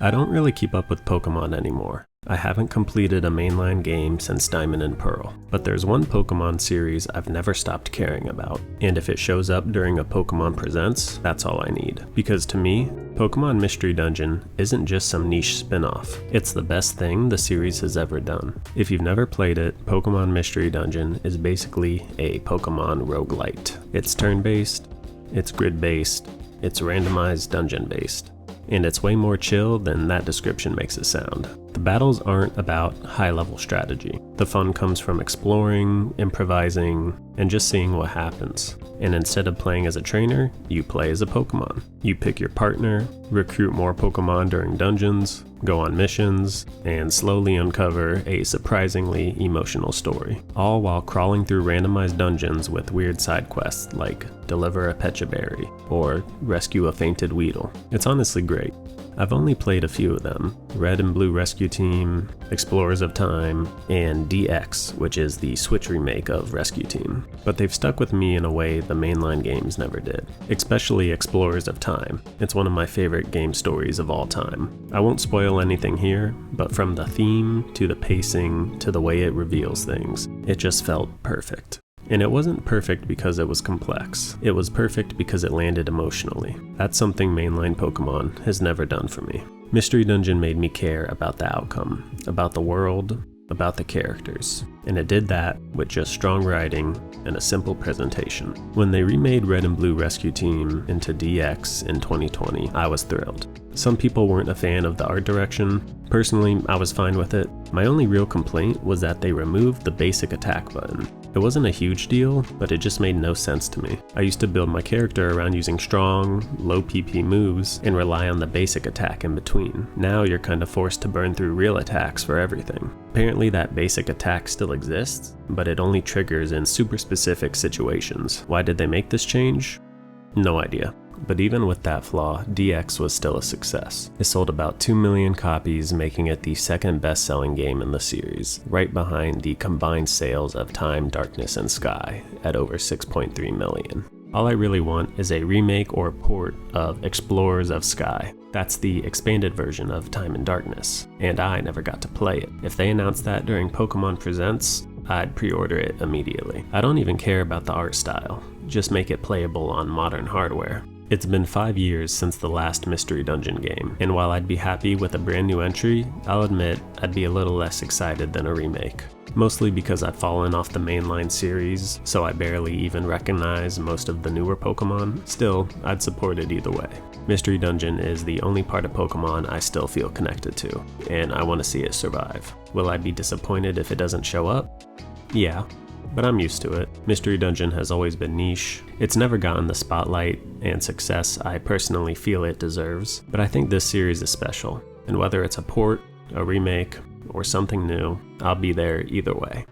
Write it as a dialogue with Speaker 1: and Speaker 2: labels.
Speaker 1: I don't really keep up with Pokémon anymore. I haven't completed a mainline game since Diamond and Pearl, but there's one Pokémon series I've never stopped caring about, and if it shows up during a Pokémon Presents, that's all I need. Because to me, Pokémon Mystery Dungeon isn't just some niche spin-off, it's the best thing the series has ever done. If you've never played it, Pokémon Mystery Dungeon is basically a Pokémon roguelite. It's turn-based, it's grid-based, it's randomized dungeon-based. And it's way more chill than that description makes it sound. The battles aren't about high-level strategy. The fun comes from exploring, improvising, and just seeing what happens. And instead of playing as a trainer, you play as a Pokemon. You pick your partner, recruit more Pokemon during dungeons, go on missions, and slowly uncover a surprisingly emotional story. All while crawling through randomized dungeons with weird side quests like deliver a Pecha Berry or rescue a fainted Weedle. It's honestly great. I've only played a few of them, Red and Blue Rescue Team, Explorers of Time, and DX, which is the Switch remake of Rescue Team. But they've stuck with me in a way the mainline games never did, especially Explorers of Time. It's one of my favorite game stories of all time. I won't spoil anything here, but from the theme, to the pacing, to the way it reveals things, it just felt perfect. And it wasn't perfect because it was complex. It was perfect because it landed emotionally. That's something mainline Pokemon has never done for me. Mystery Dungeon made me care about the outcome, about the world, about the characters. And it did that with just strong writing and a simple presentation. When they remade Red and Blue Rescue Team into DX in 2020, I was thrilled. Some people weren't a fan of the art direction. Personally, I was fine with it. My only real complaint was that they removed the basic attack button. It wasn't a huge deal, but it just made no sense to me. I used to build my character around using strong, low PP moves and rely on the basic attack in between. Now you're kind of forced to burn through real attacks for everything. Apparently that basic attack still exists, but it only triggers in super specific situations. Why did they make this change? No idea. But even with that flaw, DX was still a success. It sold about 2 million copies, making it the second best-selling game in the series, right behind the combined sales of Time, Darkness, and Sky at over 6.3 million. All I really want is a remake or port of Explorers of Sky. That's the expanded version of Time and Darkness, and I never got to play it. If they announced that during Pokémon Presents, I'd pre-order it immediately. I don't even care about the art style, just make it playable on modern hardware. It's been 5 years since the last Mystery Dungeon game, and while I'd be happy with a brand new entry, I'll admit I'd be a little less excited than a remake. Mostly because I've fallen off the mainline series, so I barely even recognize most of the newer Pokemon. Still, I'd support it either way. Mystery Dungeon is the only part of Pokemon I still feel connected to, and I want to see it survive. Will I be disappointed if it doesn't show up? Yeah. But I'm used to it. Mystery Dungeon has always been niche. It's never gotten the spotlight and success I personally feel it deserves, but I think this series is special, and whether it's a port, a remake, or something new, I'll be there either way.